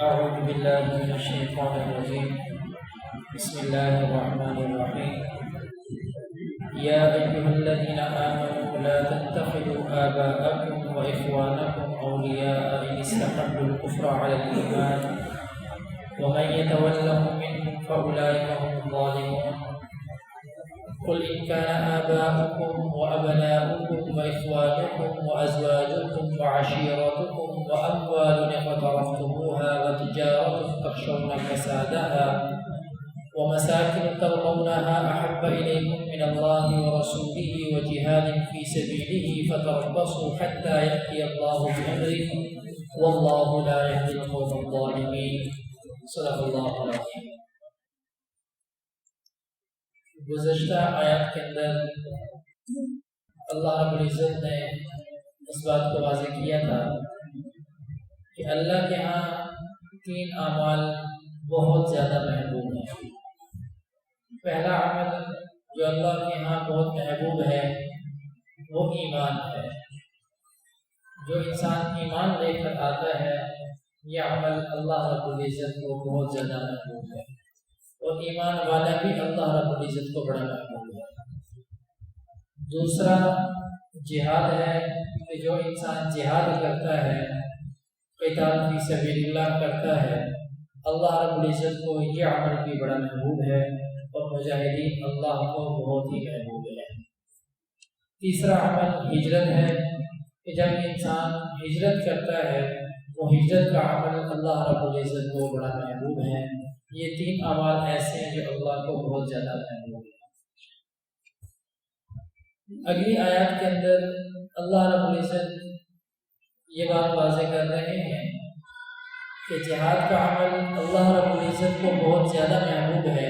أعوذ بالله من الشيطان الرجيم بسم الله الرحمن الرحيم يا أيها الذين آمنوا لا تتخذوا آباءكم وإخوانكم أولياء إن استحبوا الكفر على الإيمان ومن يتولهم منهم فأولئك هم الظالمون قل إن كان آباؤكم وأبناؤكم وإخوانكم وأزواجكم وعشيرتكم وأموال اقترفتموها وتجارة تخشون كسادها ومساكن ترضونها أحب إليكم من الله ورسوله وجهاد في سبيله فتربصوا حتى يأتي الله بأمره والله لا يهدي القوم الظالمين صدق الله العظيم۔ گزشتہ آیات کے اندر اللہ رب العزت نے اس بات کو واضح کیا تھا کہ اللہ کے ہاں تین اعمال بہت زیادہ محبوب ہیں۔ پہلا عمل جو اللہ کے ہاں بہت محبوب ہے وہ ایمان ہے۔ جو انسان ایمان لے کر آتا ہے یہ عمل اللہ رب العزت کو بہت زیادہ محبوب ہے، اور ایمان والا بھی اللہ رب العزت کو بڑا محبوب ہے۔ دوسرا جہاد ہے کہ جو انسان جہاد کرتا ہے، قتال فی سبیل اللہ کرتا ہے، اللہ رب العزت کو یہ عمل بھی بڑا محبوب ہے، اور مجاہدین اللہ کو بہت ہی محبوب ہے۔ تیسرا عمل ہجرت ہے کہ جب انسان ہجرت کرتا ہے وہ ہجرت کا عمل اللہ رب العزت کو بڑا محبوب ہے۔ یہ تین اعمال ایسے ہیں جو اللہ کو بہت زیادہ محبوب ہے۔ اگلی آیات کے اندر اللہ رب العزت یہ بات واضح کر رہے ہیں کہ جہاد کا عمل اللہ رب العزت کو بہت زیادہ محبوب ہے،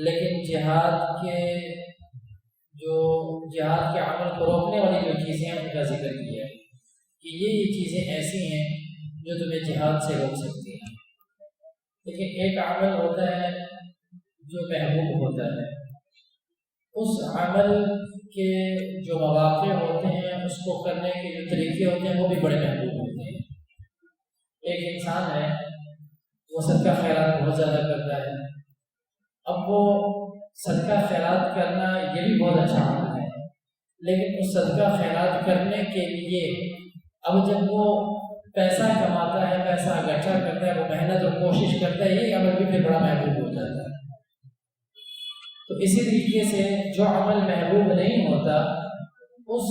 لیکن جہاد کے عمل کو روکنے والی جو چیزیں ہیں ان کا ذکر کیا ہے کہ یہ چیزیں ایسی ہیں جو تمہیں جہاد سے روک سکتی ہیں۔ لیکن ایک عمل ہوتا ہے جو محبوب ہوتا ہے، اس عمل کے جو مواقع ہوتے ہیں، اس کو کرنے کے جو طریقے ہوتے ہیں وہ بھی بڑے محبوب ہوتے ہیں۔ ایک انسان ہے وہ صدقہ خیرات بہت زیادہ کرتا ہے، اب وہ صدقہ خیرات کرنا یہ بھی بہت اچھا عمل ہے، لیکن اس صدقہ خیرات کرنے کے لیے اب جب وہ پیسہ کماتا ہے، پیسہ اکٹھا کرتا ہے، وہ محنت اور کوشش کرتا ہے، یہ عمل بھی پھر بڑا محبوب ہو جاتا ہے۔ تو اسی طریقے سے جو عمل محبوب نہیں ہوتا اس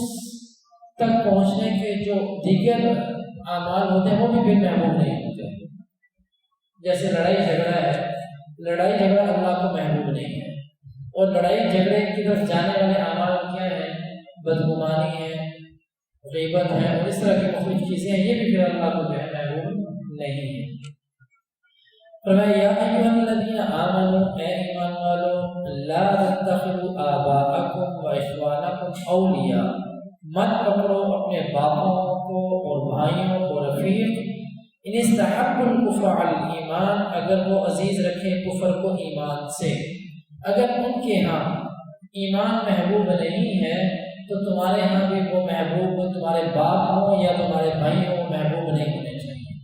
تک پہنچنے کے جو دیگر اعمال ہوتے ہیں وہ بھی پھر محبوب نہیں ہوتے۔ جیسے لڑائی جھگڑا ہے، لڑائی جھگڑا اللہ کو محبوب نہیں ہے، اور لڑائی جھگڑے کی طرف جانے والے اعمال کیا ہیں؟ بدگمانی ہے، غیبت ہے، اور اس طرح کی مختلف چیزیں ہیں، یہ بھی پھر اللہ کو محبوب نہیں ہے۔ فرمایا یا ایھا الذین آمنوا، اے ایمان والو، لا تتخذوا آباءکم واخوانکم اولیاء، مت پکڑو اپنے باپوں کو اور بھائیوں کو رفیق، ان استحبوا الکفر علی الایمان، اگر وہ عزیز رکھیں کفر کو ایمان سے۔ اگر ان کے ہاں ایمان محبوب نہیں ہے تو تمہارے ہاں بھی وہ محبوب تمہارے باپ ہوں یا تمہارے بھائی ہوں محبوب نہیں ہونے چاہیے،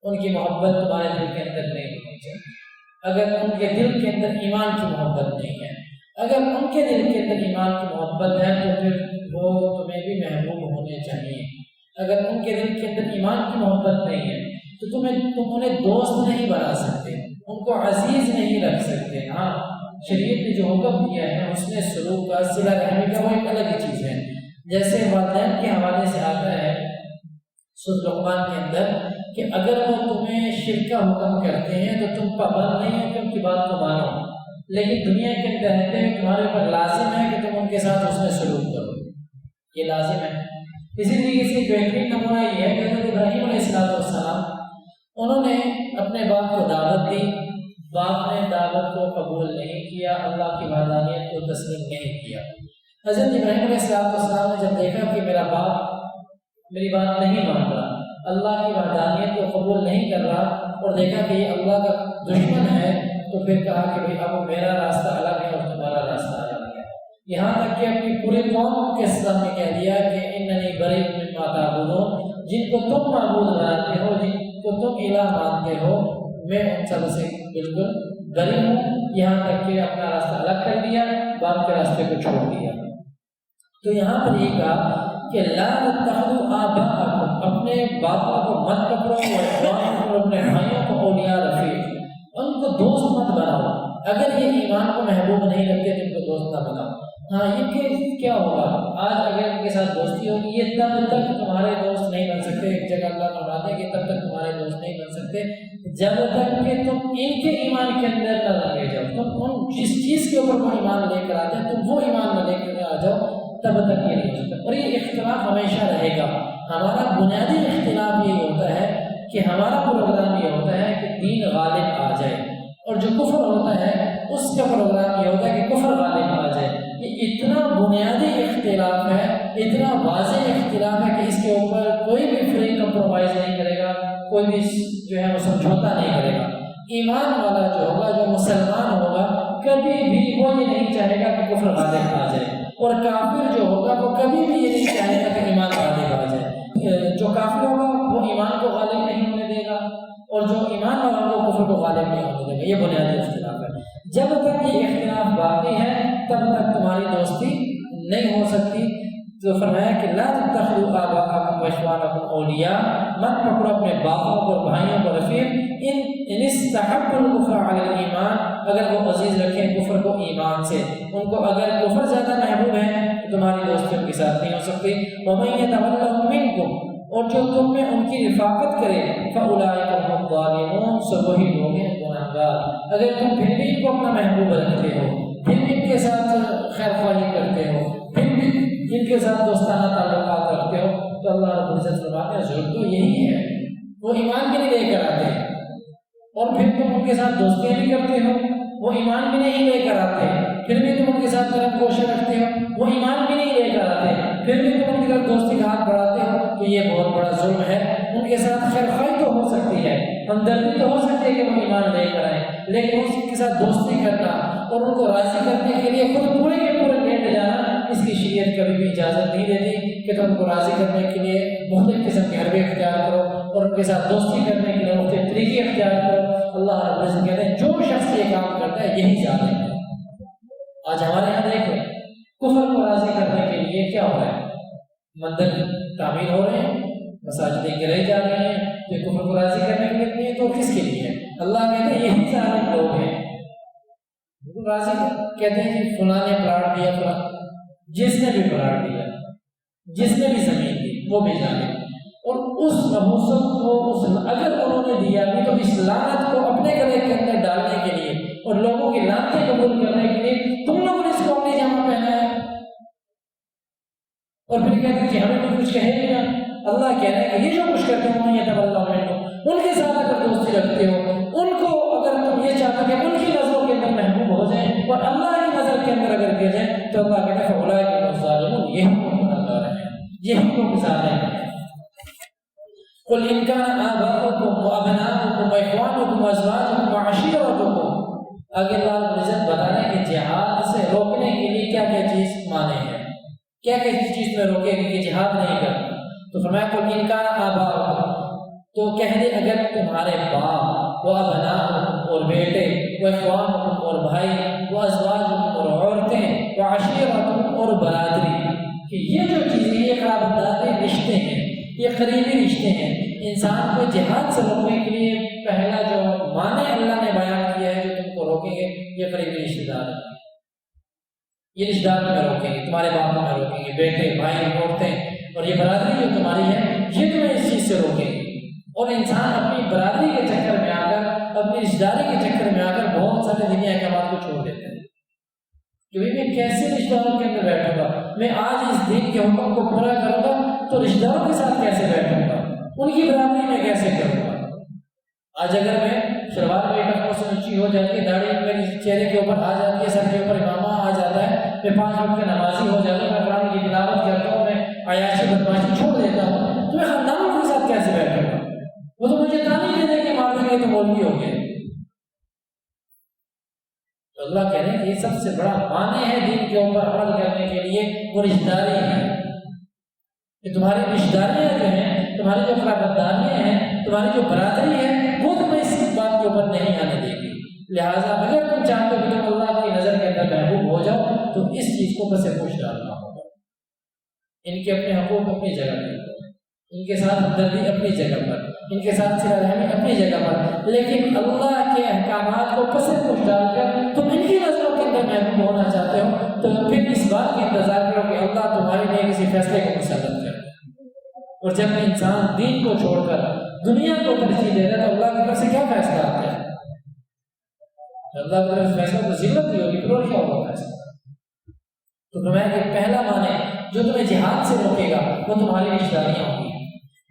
ان کی محبت تمہارے دل کے اندر نہیں ہونی چاہیے۔ اگر ان کے دل کے اندر ایمان کی محبت نہیں ہے، اگر ان کے دل کے اندر ایمان کی محبت ہے تو پھر وہ تمہیں بھی محبوب ہونے چاہیے۔ اگر ان کے دل کے اندر ایمان کی محبت نہیں ہے تو تم انہیں دوست نہیں بنا سکتے، ان کو عزیز نہیں رکھ سکتے۔ ہاں، شریعت نے جو حکم دیا ہے اس میں سلوک کا، صلہ رحمی کا، وہ ایک الگ ہی چیز ہے۔ جیسے والدین کے حوالے سے آتا ہے سورۃ لقمان کے اندر کہ اگر وہ تمہیں شرک کا حکم کرتے ہیں تو تم پابند نہیں ہو کہ ان کی بات کو مانو، لیکن دنیا کے اندر رہتے ہوئے تمہارے اوپر لازم ہے کہ تم ان کے ساتھ اس میں سلوک کرو، یہ لازم ہے۔ اسی طریقے سے بہترین نمونہ یہ ہے کہ حضرت ابراہیم علیہ السلام انہوں نے اپنے باپ کو دعوت دی، باپ نے دعوت کو قبول نہیں کیا، اللہ کی وحدانیت کو تسلیم نہیں کیا۔ حضرت ابراہیم علیہ السلام نے جب دیکھا کہ میرا باپ میری بات نہیں مان رہا، اللہ کی وحدانیت کو قبول نہیں کر رہا، اور دیکھا کہ یہ اللہ کا دشمن ہے، تو پھر کہا کہ بھئی اب میرا راستہ الگ ہے اور تمہارا راستہ الگ ہے۔ یہاں تک کہ اپنی پوری قوم کے سامنے کہہ دیا کہ اننی بریء مما تعبدون، جن کو تم معبود بناتے ہو، کو تم الہ مانتے ہو میں ان سب سے بالکل بری ہوں، یہاں تک کہ اپنا راستہ الگ کر دیا، باپ کے راستے کو چھوڑ دیا۔ تو یہاں پر یہ کہا کہ لا تتخذوا آباءکم، اپنے باپوں کو مت پکڑو، اور اپنے بھائیوں کو اولیاء رفیق، ان کو دوست مت بناؤ۔ اگر یہ ایمان کو محبوب نہیں رکھتے تو ان کو دوست نہ بناؤ۔ ہاں یہ کیا ہوگا آج اگر ان کے ساتھ دوستی ہوگی، یہ تب تک تمہارے دوست نہیں بن سکتے۔ ایک جگہ اللہ فرماتے ہیں کہ تب تک تمہارے دوست نہیں بن سکتے جب تک کہ تم ان کے ایمان کے اندر نہ لگے جاؤ۔ تم ان جس چیز کے اوپر وہ ایمان لے کر آتے ہیں تم وہ ایمان نہ لے کر آ جاؤ، تب تک یہ نہیں ہو سکتا۔ اور یہ اختلاف ہمیشہ رہے گا۔ ہمارا بنیادی اختلاف یہ ہوتا ہے کہ ہمارا پروگرام یہ ہوتا ہے کہ دین غالب آ جائے، اور جو کفر ہوتا ہے اس کا پروگرام یہ ہوتا ہے کہ کفر غالب آ جائے۔ یہ اتنا بنیادی اختلاف ہے، اتنا واضح اختلاف ہے کہ اس کے اوپر کوئی بھی فری کمپرومائز نہیں کرے گا، کوئی بھی جو ہے وہ سمجھوتا نہیں کرے گا۔ ایمان والا جو ہوگا، جو مسلمان ہوگا، کبھی بھی وہ یہ نہیں چاہے گا کہ کفر غالب آ جائے، اور کافر جو ہوگا وہ کبھی بھی یہ نہیں چاہے گا کہ ایمان غالب آ جائے۔ جو کافر ہوگا وہ ایمان کو غالب نہیں ہونے دے گا، اور جو ایمان والا ہوگا وہ کفر کو غالب نہیں ہونے دے گا۔ یہ بنیادی اختلاف ہے۔ جب تک یہ اختلاف باقی ہے تب تک تمہاری دوستی نہیں ہو سکتی۔ تو فرمایا کہ لا تتخذوا آباءکم واخوانکم اولیاء، مت پکڑو اپنے باپوں کو اور بھائیوں کو رفیق، ان استحبوا الکفر علی الایمان، اگر وہ عزیز رکھیں کفر کو ایمان سے، ان کو اگر کفر زیادہ محبوب ہے تو تمہاری دوستی ان کے ساتھ نہیں ہو سکتی۔ ومن یتولہم منکم، اور جو تم میں ان کی رفاقت کرے، فاولئک هم الظالمون، سو وہی لوگ ہیں گنہگار۔ اگر تم پھر بھی ان کو اپنا محبوب رکھتے ہو، پھر بھی ان کے ساتھ خیر خواہی کرتے ہو، پھر بھی ان کے ساتھ دوستانہ تعلقات رکھتے ہو، تو اللہ رب العزت فرماتے ہیں ضرور تو یہی ہے، وہ ایمان بھی نہیں لے کر آتے، اور پھر تم ان کے ساتھ دوستیاں بھی کرتے ہو، وہ ایمان بھی نہیں لے کر آتے، پھر بھی تم ان کے ساتھ طرف کوشش رکھتے ہو، وہ ایمان بھی نہیں لے کر آتے، پھر بھی تم ان کے ساتھ دوستی کا ہاتھ بڑھاتے ہو، تو یہ بہت بڑا ظلم ہے۔ ان کے ساتھ خیر خواہی تو ہو سکتی ہے، ہمدردی تو ہو سکتی ہے کہ وہ ایمان لے کر آئیں، لیکن ان کے ساتھ دوستی کرنا اور ان کو راضی کرنے کے لیے خود پورے کے پورے لیٹ جانا، اس کی شریعت کبھی بھی اجازت نہیں دیتی کہ تم کو راضی کرنے کے لیے مختلف قسم کے حربے اختیار کرو اور ان کے ساتھ دوستی کرنے کے لیے مختلف طریقے اختیار کرو۔ اللہ رب العزت کہتے ہیں جو شخص یہ کام کرتا ہے یہی ظالم ہے۔ آج ہمارے یہاں دیکھیں کفر کو راضی کرنے کے لیے کیا ہو رہا ہے، مندر تعمیر ہو رہے ہیں، مساجدیں گرے جا رہے ہیں، یہ کفر کو راضی کرنے کے لیے تو کس کے لیے ہے؟ اللہ کہتے ہیں یہی ظالم لوگ ہیں۔ راضی کہتے ہیں کہ فلاں نے پلاٹ دیا، فلاں جس نے بھی پلاٹ دیا، جس نے بھی زمین دی وہ بھی ظالم، اور اس نحوست کو اگر انہوں نے دیا بھی تو اس لعنت کو اپنے گلے کے اندر ڈالنے کے لیے اور لوگوں کی لعنتیں قبول کرنے کے لیے تم لوگوں نے اس کو اپنی جامع پہنا ہے، اور پھر کہتے ہیں کہ ہمیں کوئی کچھ کہے گا۔ اللہ کہہ رہے ہیں کہ یہ جو کچھ کرتے ہیں یہ تب اللہ ان کے ساتھ اگر دوستی رکھتے ہو، ان کو اگر تم یہ چاہتے کہ ان کی نظروں کے اندر محبوب ہو جائیں اور اللہ کی نظر کے اندر اگر گر جائیں، تو اللہ کہتے ہیں فاولئک هم الظالمون، یہی لوگ گنہگار ہیں، یہی لوگ ظالم ہیں۔ قل ان كان آباؤكم وابناؤكم واخوانكم وازواجكم وعشيرتكم، اگر اللہ رب العزت بتا رہے ہیں کہ جہاد سے روکنے کے لیے کیا کیا چیز مانے ہیں، کیا کیا چیز میں روکے گی کہ جہاد نہیں کرنا، تو فرمایا قل ان كان آباؤكم، تو کہہ دے اگر تمہارے باپ، وہ ابناؤکم اور بیٹے، وہ اخوانکم اور بھائی، وہ ازواجکم اور عورتیں، وہ عشیرتکم اور برادری، کہ یہ جو چیزیں یہ قرابتداری رشتے ہیں، یہ قریبی رشتے ہیں، انسان کو جہاد سے روکنے کے لیے پہلا جو معنی اللہ نے بیان کیا ہے جو تم کو روکیں گے یہ قریبی رشتے دار ہیں، یہ رشتے دار میں روکیں گے، تمہارے باپ میں روکیں گے، بیٹے، بھائی، عورتیں، اور یہ برادری جو تمہاری ہے یہ تمہیں اس چیز سے روکیں گے۔ اور انسان اپنی برادری کے چکر میں آ کر، اپنی رشتہ داری کے چکر میں آ کر بہت سارے دنیا کے بات کو چھوڑ دیتے ہیں کہ میں کیسے رشتہ داروں کے اندر بیٹھوں گا، میں آج اس دین کے حکم کو پورا کروں گا تو رشتہ داروں کے ساتھ کیسے بیٹھوں گا، ان کی برادری میں کیسے کروں گا۔ آج اگر میں شلوار میں ٹخنوں سے اونچی ہو جاتی ہے، داڑھی میری چہرے کے اوپر آ جاتی ہے، سر کے اوپر امامہ آ جاتا ہے، میں 5 وقت کا نمازی ہو جاتا ہوں، میں قرآن کی تلاوت کرتا ہوں، میں عیاشی بدماشی چھوڑ دیتا ہوں، تو میں خاندانوں کے ساتھ کیسے بیٹھوں گا؟ وہ تو مجھے تانی دے دیں کہ مار دیں گے تو مولوی ہو گئے۔ تو اللہ کہہ رہے ہیں کہ یہ سب سے بڑا معنی ہے دین کے اوپر عمل کرنے کے لیے، وہ رشتہ داری ہے کہ تمہاری رشتہ داریاں جو ہیں، تمہاری جو قرابت داریاں ہیں، تمہاری جو برادری ہے وہ تمہیں اس بات کے اوپر نہیں آنے دے گی. لہٰذا اگر تم چاہتے ہو کہ تم اللہ کی نظر کے اندر محبوب ہو جاؤ تو اس چیز کو پس پوش ڈالنا ہوگا. ان کے اپنے حقوق اپنی جگہ پر، ان کے ساتھ ہمدردی اپنی جگہ پر، ان کے ساتھ صلہ رحمی اپنی جگہ پر، لیکن اللہ کے احکامات کو پس پوش ڈال کر تم ان کی نظروں کے اندر محبوب ہونا چاہتے ہو تو پھر اس بات کا انتظار کرو کہ اللہ تمہارے لیے کسی فیصلے کو مسلط کرے. اور جب انسان دین کو چھوڑ کر دنیا کو ترجیح دیتا ہے تو اللہ کی طرف سے کیا فیصلہ آتا ہے؟ اللہ کی طرف سے فیصلہ تو ضرورت نہیں ہوگی، پھر اور کیا ہوگا فیصلہ؟ تو میں کہ پہلا معنی جو تمہیں جہاد سے روکے گا وہ تمہاری رشتہ داریاں ہوں گی.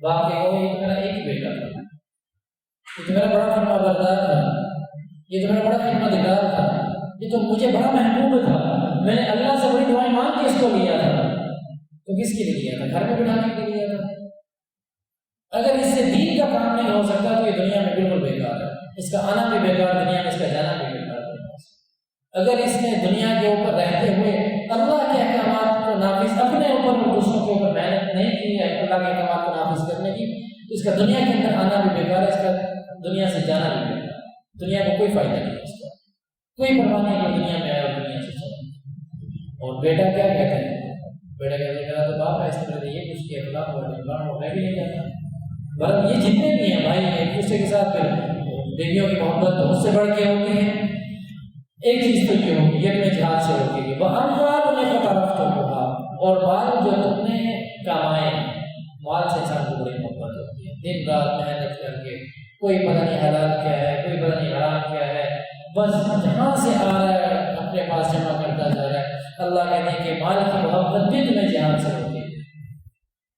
باپ کہے گا یہ تو میرا ایک ہی بیٹا تھا، یہ تو میرا بڑا فرما بردار تھا، یہ تو میرا بڑا خدمت گار تھا، یہ تو مجھے بڑا محبوب تھا، میں نے اللہ سے بڑی دعائیں مانگ کے اس کو لیا تھا. تو کس کے لیے لیا تھا؟ گھر میں بٹھانے کے لیے لیا تھا. اگر اس سے دین کا کام نہیں ہو سکتا تو یہ دنیا میں بالکل بیکار ہے. اس کا آنا بھی بیکار، دنیا میں اس کا جانا بھی بیکار. اگر اس نے دنیا کے اوپر رہتے ہوئے اللہ کے احکامات کو نافذ اپنے اوپر اور دوسروں کے اوپر محنت نہیں کی ہے اللہ کے احکامات کو نافذ کرنے کی، تو اس کا دنیا کے اندر آنا بھی بیکار ہے، اس کا دنیا سے جانا بھی بیکار. دنیا کو کوئی فائدہ نہیں ہے، اس کا کوئی پرواہ نہیں کہ دنیا میں آیا اور دنیا سے چلا. اور بیٹا کیا کہتا ہے؟ بیٹا کہتا ہے میرا تو باپ ہے، اس طرح یہ کچھ کیا فلاں ہو میں بھی نہیں جاتا. بلکہ یہ جتنے بھی ہیں بھائی ایک دوسرے کے ساتھ بیویوں کی محبت تو اس سے بڑھ کے ہوتی ہے. ایک چیز تو یہ ہوگی یہ تمہیں جہاد سے روکے گی. وہ اموال انہیں کا طرف تو ہوگا، اور مال جو تم نے کمائے، مال سے انسان کو بڑی محبت ہوتی ہے. دن رات محنت کر کے کوئی پتہ نہیں حلال کیا ہے، کوئی پتہ نہیں حرام کیا ہے، بس جہاں سے آ رہا ہے اپنے پاس جمع کرتا جا رہا ہے. اللہ کہتے ہیں کہ مال کی محبت بھی تمہیں جہاد سے روکے گی.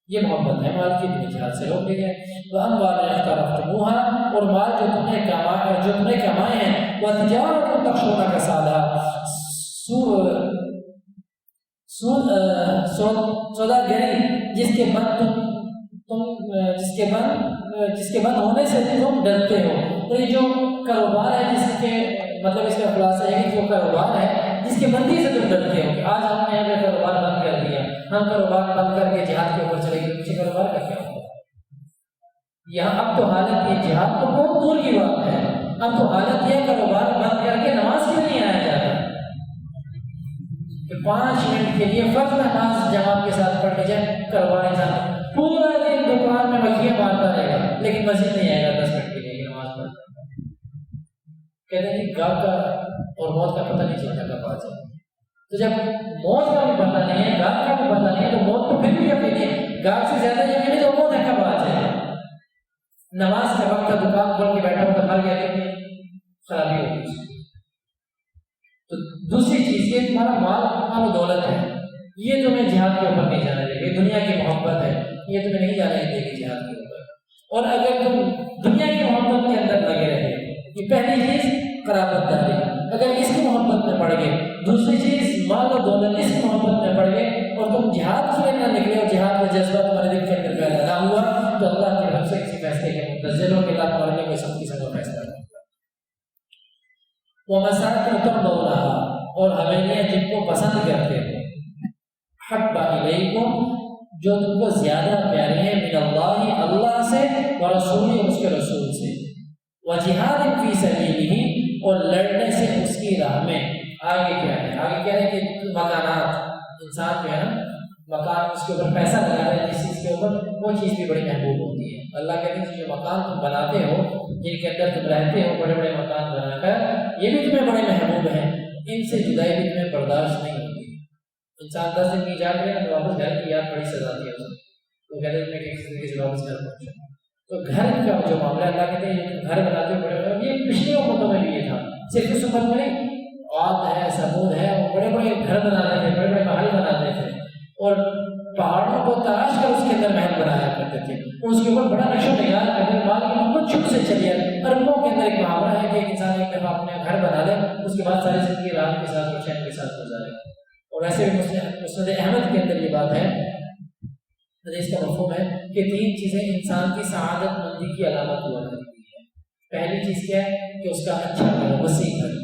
یہ محبت ہے مال کی تمہیں جہاد سے روکے گی. وہ اموال اخترفتموها، اور مال جو تم نے کمائے ہیں، وہ تجارت تخشون کسادها، سوداگری جس کے بند ہونے سے تم ڈرتے ہو. تو یہ جو کاروبار ہے جس کے مطلب اس کا خلاصہ ہے کہ جو کاروبار ہے جس کے بندی سے تم ڈرتے ہو کہ آج ہم نے اگر کاروبار بند کر دیا، ہم کاروبار بند کر کے جہاد کے اوپر چلے گئے، پیچھے کاروبار کا کیا ہوگا؟ یہاں اب تو حالت یہ جہاد تو بہت دور کی بات ہے، اب تو حالت یہ کاروبار بند کر کے نماز کیوں نہیں آیا جاتا کہ 5 منٹ کے لیے فرض نماز جماعت کے ساتھ پڑھ لی جائے. کاروبار انسان پورا دن دکان میں مکھیاں مارتا رہے گا لیکن مسجد نہیں آئے گا 10 منٹ کے لیے نماز پڑھ. کہتے ہیں کہ گاہ کا اور موت کا پتہ نہیں چلتا کب آ جائے. تو جب موت کا بھی پتہ نہیں ہے، گاہ کا بھی پتہ نہیں ہے، تو موت تو پھر بھی یقین ہے، گاہ سے زیادہ یقین ہے تو موت ہے کب آ جائے. نماز کے وقت کا دکان کھول کے بیٹھا ہو تو مر گیا کتنی خرابی ہوگی. تو دوسری چیز یہ تمہارا مال و دولت ہے، یہ تمہیں جہاد کے اوپر نہیں جانے دے گی. دنیا کی محبت ہے، یہ تمہیں نہیں جانے دے گی جہاد کے اوپر. اور اگر تم دنیا کی محبت کے اندر لگے رہے، یہ پہلی چیز قرابت داری، اگر اس کی محبت میں پڑ گئے، دوسری چیز مال و دولت اس کی محبت میں پڑ گئے، اور تم جہاد کے لیے نہ نکلے اور جہاد کا جذبہ تمہارے دل کے اندر پیدا نہ ہوا، تو اللہ کی طرف سے کسی فیصلے کے منتظر ہو کہ اللہ تمہارے لیے کوئی سب قسم کا فیصلہ کرے. وَمَسَاكِنُ تَرْضَوْنَهَا، اور حویلیاں جن کو پسند کرتے ہو، حَبَّ إِلَيْكُمْ جو تم کو زیادہ پیارے ہیں، من اللہ اللہ سے، ورسولہ اور اس کے رسول سے، وجہاد فی سبیلہ اور لڑنے سے اس کی راہ میں. آگے کیا ہے؟ آگے کیا ہے کہ مکانات، انسان جو ہے نا مکان اس کے اوپر پیسہ لگا رہے ہیں جس چیز کے اوپر، وہ چیز بھی بڑی محبوب ہوتی ہے. اللہ کہتے ہیں جو مکان تم بناتے ہو، جن کے اندر تم رہتے ہو، بڑے بڑے مکان بنا کر، یہ بھی تمہیں بڑے محبوب ہیں. ان سے جدائی بھی تمہیں برداشت نہیں ہوتی. انسان 10 دن کی جا کرے تو واپس گھر کی یاد بڑی سزا دی ہے اسے، تو کہتے ہیں میں کسی طریقے سے واپس گھر پہنچا. تو گھر کا جو معاملہ اللہ کہتے ہیں گھر بناتے ہو بڑے بڑے، یہ پچھلی امتوں میں بھی یہ تھا، صرف اس امت میں نہیں، عاد ہے، ثمود ہے، وہ بڑے بڑے گھر بناتے تھے، بڑے بڑے محل بناتے تھے، اور پہاڑوں کو تراش کر اس کے اندر محل بنایا کرتے تھے، اور اس کے اوپر بڑا نقش و نگار کرتے. مال کی محبت چھپ سے چلی ہے. عربوں کے اندر ایک محاورہ ہے کہ ایک انسان ایک دفعہ اپنے گھر بنا لے، اس کے بعد ساری زندگی رات کے ساتھ اور چین کے ساتھ گزارے. اور ایسے بھی مسند احمد کے اندر یہ بات ہے، حدیث کا مفہوم ہے کہ 3 چیزیں انسان کی سعادت مندی کی علامت ہوا کرتی ہے. پہلی چیز کیا ہے کہ اس کا اچھا گھر، وسیع گھر،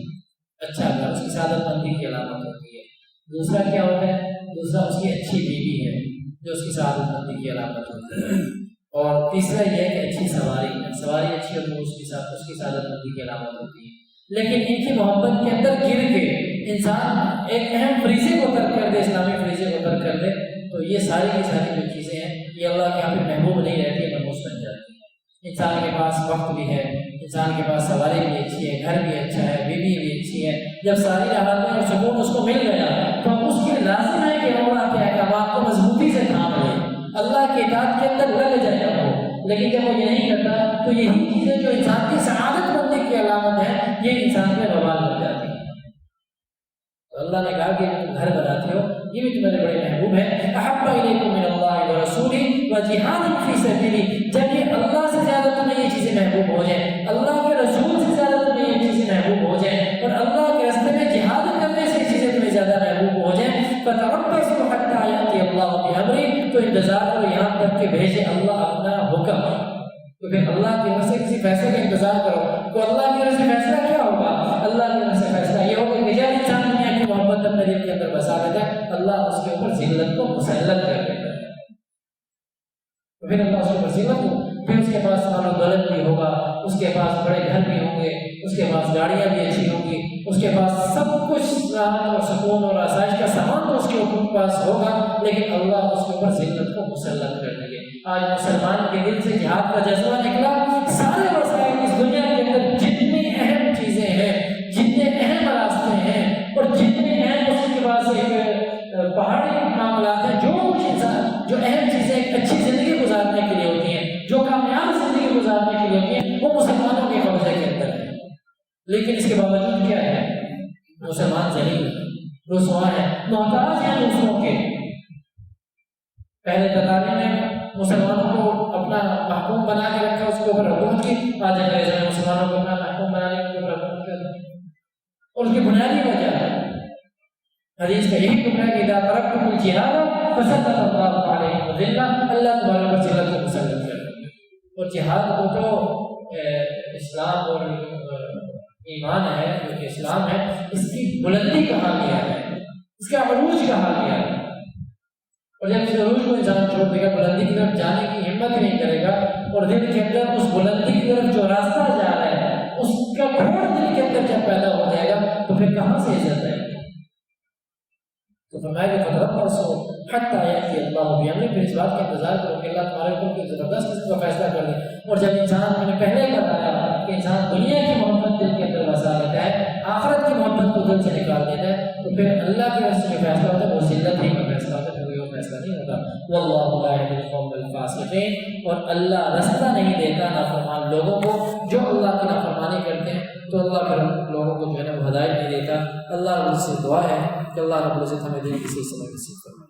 اچھا گھر اس کی سعادت مندی کی علامت ہوتی ہے. دوسرا کیا ہوتا ہے؟ دوسرا اس کی اچھی بیوی ہے جو اس کی سعادت مندی کی علامت ہوتی ہے. اور تیسرا یہ ہے کہ اچھی سواری اچھی ہو تو اس کی سعادت مندی کی علامت ہوتی ہے. لیکن ان کی محبت کے اندر گر کے انسان ایک اہم فریضے کو ترک کر دے، اسلامی فریضے کو ترک کر دے، تو یہ ساری کی ساری جو چیزیں ہیں یہ اللہ کے یہاں پہ محبوب نہیں رہتی ہے، منحوس بن جاتی ہے. انسان کے پاس وقت بھی ہے، انسان کے پاس سواری بھی اچھی ہے، گھر بھی اچھا ہے، بیوی بھی اچھی ہے، جب ساری راحتیں اور سکون اس کو مل گیا تو اس کے لازم ہے کہ اللہ کے احکامات کو مضبوطی سے تھام لے، اللہ کی اطاعت کے اندر لگ جائے گا وہ. لیکن جب وہ یہ نہیں کرتا تو یہی چیزیں جو انسان کی سعادت مندی کی علامت ہے یہ انسان پہ وبال بن جاتی ہے. تو اللہ نے کہا کہ تم گھر بناتے ہو یہ بھی تمہارے بڑے محبوب ہیں. احب الیکم من اللہ ورسولہ وجہاد فی سبیلہ، جب یہ اللہ سے زیادہ تمہیں یہ چیزیں محبوب ہو جائیں، اللہ کے رسول سے زیادہ تمہیں یہ چیزیں محبوب ہو جائیں، اور اللہ کے راستے میں جہاد کرنے سے یہ چیزیں تمہیں زیادہ محبوب ہو جائیں، فتربصوا حتی یأتی اللہ بأمرہ، تو انتظار کرو یہاں تک کہ بھیجے اللہ اپنا حکم. تو پھر اللہ کی طرف سے کسی فیصلے کا انتظار کرو. تو اللہ کی طرف سے فیصلہ کیا ہوگا؟ اللہ کی طرف سے فیصلہ یہ ہوگا کہ جب انسان دنیا کی محبت اپنے دل کے اندر بسا دیتا ہے اللہ اس کے اوپر ذلت کو مسلط کر دیتا ہے. تو پھر اللہ اس کے اوپر ذلت کو، پھر اس کے پاس مال و دولت بھی ہوگا، اس کے پاس بڑے گھر بھی ہوں گے، اس کے پاس گاڑیاں بھی اچھی ہوں گی، اس کے پاس سب کچھ راحت اور سکون اور آسائش کا سامان تو اس کے پاس ہوگا، لیکن اللہ اس کے اوپر ذلت کو مسلط کر دیں گے. آج مسلمان کے دل سے جہاد کا جذبہ نکلا، سارے وسائل اس دنیا کے اندر جتنی اہم چیزیں ہیں، جتنے اہم راستے ہیں اور جتنے اہم اس کے پاس ایک پہاڑی معاملات ہیں، جو کچھ انسان جو اہم چیزیں ایک اچھی زندگی گزارنے کے لیے ہوتی ہیں، جو کامیاب زندگی گزارنے کے لیے ہوتی ہیں، وہ مسلمانوں کے قبضے کے اندر ہے. لیکن اس کے باوجود کیا ہے؟ مسلمان ذلیل ہے، رسوا ہے، محتاج ہیں دوسروں کے. پہلے تتاری نے مسلمانوں کو اپنا محکوم بنا کے رکھا، اس کے اوپر حکومت کی. آج انگریزوں نے مسلمانوں کو اپنا محکوم بنانے کے اوپر حکومت کر دی، اور اس کی بنیادی وجہ ہے حدیث کا یہی ٹکڑا ہے کہ اذا ترکتم الجہاد فسلط اللہ علیکم الذلہ، اللہ تمہارے اوپر ذلت کو مسلط کر دے گا. اور جہاد کو جو اسلام اور ایمان ہے، جو کہ اسلام ہے، اس کی بلندی کا حال کیا ہے، اس کا عروج کا حال کیا ہے. اور جب اس عروج کو انسان چھوڑ دے گا، بلندی کی طرف جانے کی ہمت نہیں کرے گا، اور دل کے اندر اس بلندی کی طرف جو راستہ جا رہا ہے اس کا کھوڑ دل کے اندر جب پیدا ہو جائے گا تو پھر کہاں سے عزت ہے؟ تو فرمایا کہ فتربصوا حتی یأتی اللہ بأمرہ، پھر اس بات کا انتظار کرو کہ اللہ تمہارے اوپر کوئی زبردست قسم کا فیصلہ کر دے. اور جب انسان، میں نے پہلے بتایا کہ انسان دنیا کی محبت دل کے اندر بسا لیتا ہے، آخرت کی محبت کو دل سے نکال دیتا ہے، تو پھر اللہ کی طرف سے جو فیصلہ ہوتا ہے وہ ذلت ہی کا فیصلہ ہوتا ہے، کوئی اور فیصلہ نہیں ہوتا. واللہ لا یہدی القوم الفاسقین، اور اللہ رستہ نہیں دیتا نافرمان لوگوں کو جو اللہ کی نافرمانی کرتے ہیں. تو اللہ کے لوگوں کو جو ہے نا ہدایت نہیں دیتا. اللہ رب سے دعا ہے کہ اللہ رب العزت ہمیں دین کی صحیح سمجھ نصیب فرمائے.